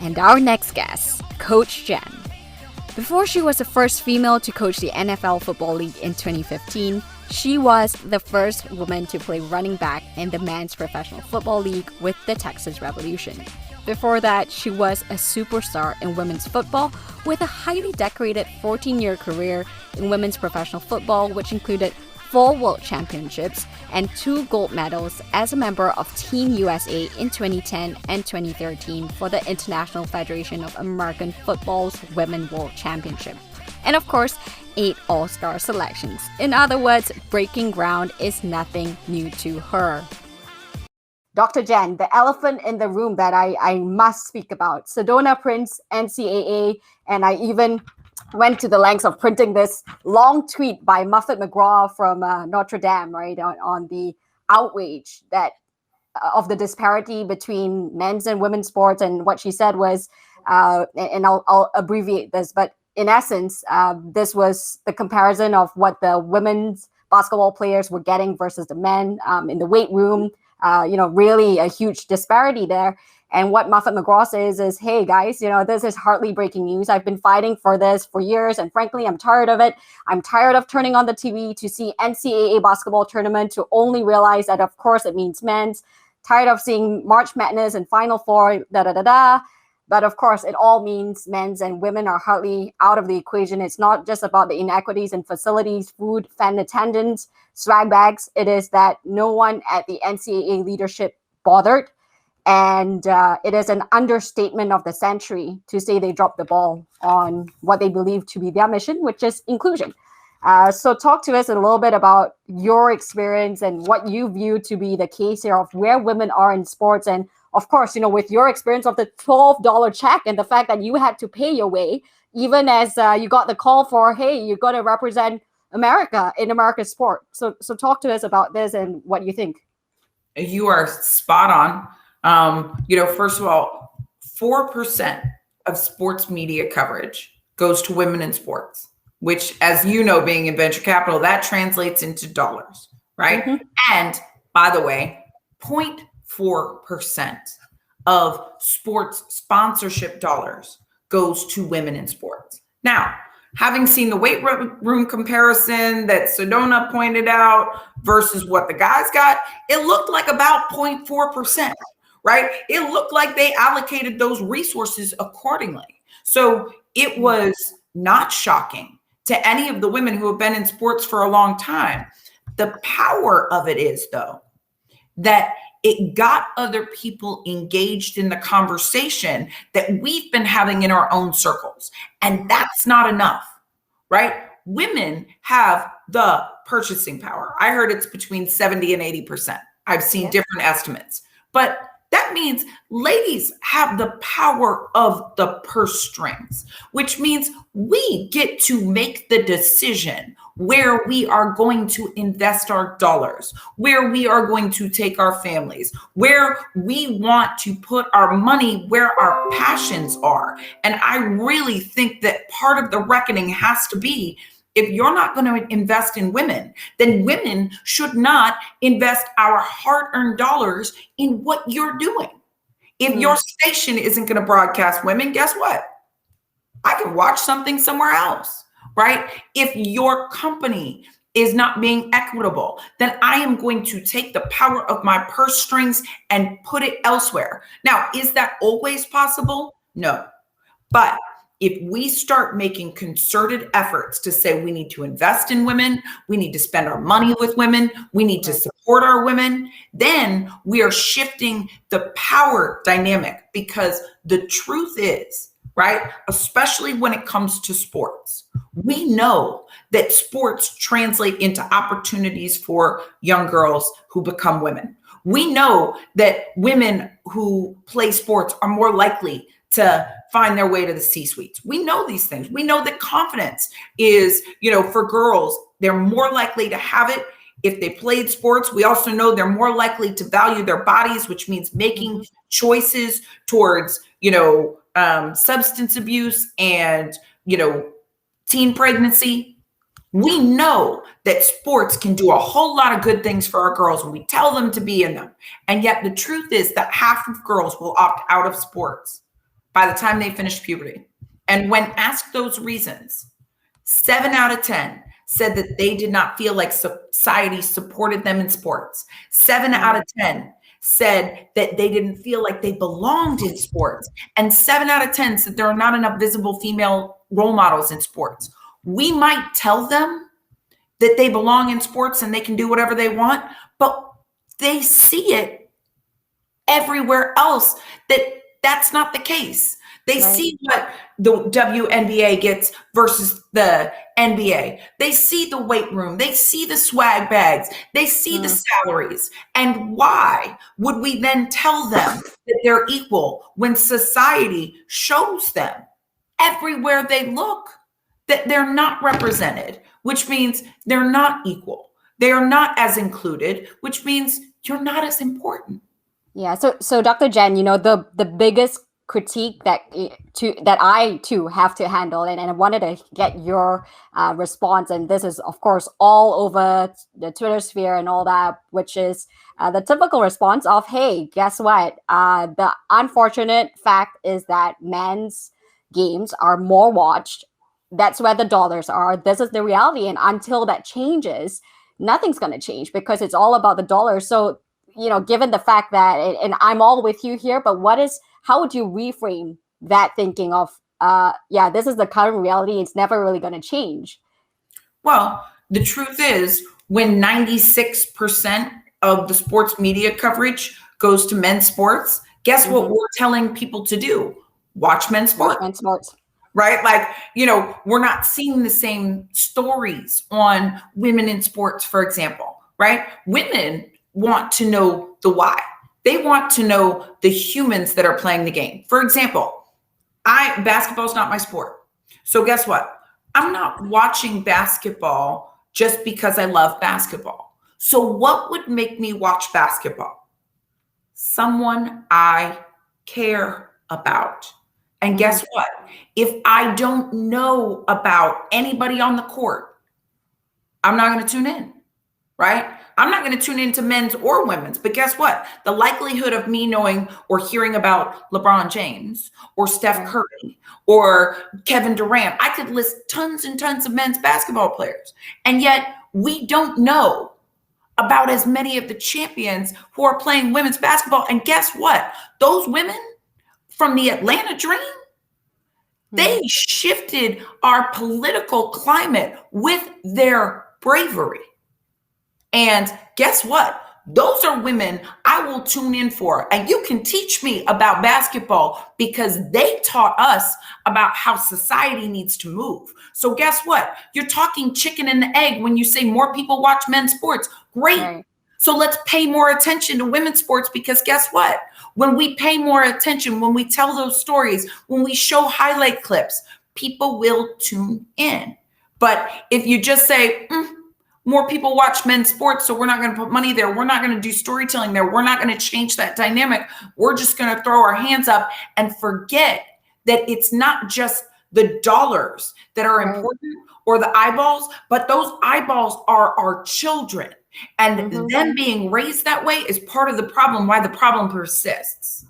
And our next guest, Coach Jen. Before she was the first female to coach the NFL Football League in 2015, she was the first woman to play running back in the Men's Professional Football League with the Texas Revolution. Before that, she was a superstar in women's football with a highly decorated 14-year career in women's professional football, which included 4 World Championships and 2 gold medals as a member of Team USA in 2010 and 2013 for the International Federation of American Football's Women World Championship. And of course, 8 All-Star selections. In other words, breaking ground is nothing new to her. Dr. Jen, the elephant in the room that I must speak about, Sedona Prince, NCAA, and I even went to the lengths of printing this long tweet by Muffet McGraw from Notre Dame, right, on the outrage that of the disparity between men's and women's sports. And what she said was, and I'll abbreviate this, but in essence, this was the comparison of what the women's basketball players were getting versus the men in the weight room. Really a huge disparity there. And what Muffet McGraw says is, hey, guys, this is hardly breaking news. I've been fighting for this for years. And frankly, I'm tired of it. I'm tired of turning on the TV to see NCAA basketball tournament to only realize that, of course, it means men's. Tired of seeing March Madness and Final Four, da-da-da-da. But of course, it all means men's and women are hardly out of the equation. It's not just about the inequities in facilities, food, fan attendance, swag bags. It is that no one at the NCAA leadership bothered. And it is an understatement of the century to say they dropped the ball on what they believe to be their mission, which is inclusion. So talk to us a little bit about your experience and what you view to be the case here of where women are in sports. And of course, with your experience of the $12 check and the fact that you had to pay your way, even as you got the call for, hey, you got to represent America in America's sport. So talk to us about this and what you think. You are spot on. First of all, 4% of sports media coverage goes to women in sports, which, as you know, being in venture capital, that translates into dollars, right? Mm-hmm. And by the way, 0.4% of sports sponsorship dollars goes to women in sports. Now, having seen the weight room comparison that Sedona pointed out versus what the guys got, it looked like about 0.4%. Right? It looked like they allocated those resources accordingly. So it was not shocking to any of the women who have been in sports for a long time. The power of it is, though, that it got other people engaged in the conversation that we've been having in our own circles. And that's not enough, right? Women have the purchasing power. I heard it's between 70 and 80%. I've seen different estimates, but that means ladies have the power of the purse strings, which means we get to make the decision where we are going to invest our dollars, where we are going to take our families, where we want to put our money, where our passions are. And I really think that part of the reckoning has to be, if you're not going to invest in women, then women should not invest our hard-earned dollars in what you're doing. If your station isn't going to broadcast women, guess what? I can watch something somewhere else, right? If your company is not being equitable, then I am going to take the power of my purse strings and put it elsewhere. Now, is that always possible? No. But if we start making concerted efforts to say we need to invest in women, we need to spend our money with women, we need to support our women, then we are shifting the power dynamic, because the truth is, right, especially when it comes to sports, we know that sports translate into opportunities for young girls who become women. We know that women who play sports are more likely to find their way to the C-suites. We know these things. We know that confidence is, for girls, they're more likely to have it if they played sports. We also know they're more likely to value their bodies, which means making choices towards, substance abuse and, teen pregnancy. We know that sports can do a whole lot of good things for our girls when we tell them to be in them. And yet the truth is that half of girls will opt out of sports by the time they finished puberty. And when asked those reasons, 7 out of 10 said that they did not feel like society supported them in sports. 7 out of 10 said that they didn't feel like they belonged in sports. And 7 out of 10 said there are not enough visible female role models in sports. We might tell them that they belong in sports and they can do whatever they want, but they see it everywhere else that that's not the case. They see what the WNBA gets versus the NBA. They see the weight room. They see the swag bags. They see the salaries. And why would we then tell them that they're equal when society shows them everywhere they look that they're not represented, which means they're not equal. They are not as included, which means you're not as important. Yeah. So Dr. Jen, the biggest critique that I too have to handle, and I wanted to get your response, and this is of course all over the Twitter sphere and all that, which is the typical response of, hey, guess what? The unfortunate fact is that men's games are more watched. That's where the dollars are. This is the reality, and until that changes, nothing's going to change because it's all about the dollars. So given the fact that, and I'm all with you here, but how would you reframe that thinking of, this is the current reality. It's never really going to change. Well, the truth is when 96% of the sports media coverage goes to men's sports, guess what we're telling people to do? Watch men's sports. Watch men's sports. Right? Like, we're not seeing the same stories on women in sports, for example, right? Women want to know the why. They want to know the humans that are playing the game. For example, basketball is not my sport. So guess what? I'm not watching basketball just because I love basketball. So what would make me watch basketball? Someone I care about. And guess what? If I don't know about anybody on the court, I'm not going to tune in, right? I'm not going to tune into men's or women's, but guess what? The likelihood of me knowing or hearing about LeBron James or Steph Curry or Kevin Durant, I could list tons and tons of men's basketball players. And yet we don't know about as many of the champions who are playing women's basketball. And guess what? Those women from the Atlanta Dream, they shifted our political climate with their bravery. And guess what? Those are women I will tune in for. And you can teach me about basketball because they taught us about how society needs to move. So guess what? You're talking chicken and the egg when you say more people watch men's sports. Great. Right. So let's pay more attention to women's sports because guess what? When we pay more attention, when we tell those stories, when we show highlight clips, people will tune in. But if you just say, more people watch men's sports, so we're not going to put money there. We're not going to do storytelling there. We're not going to change that dynamic. We're just going to throw our hands up and forget that it's not just the dollars that are important or the eyeballs, but those eyeballs are our children. And them being raised that way is part of the problem, why the problem persists.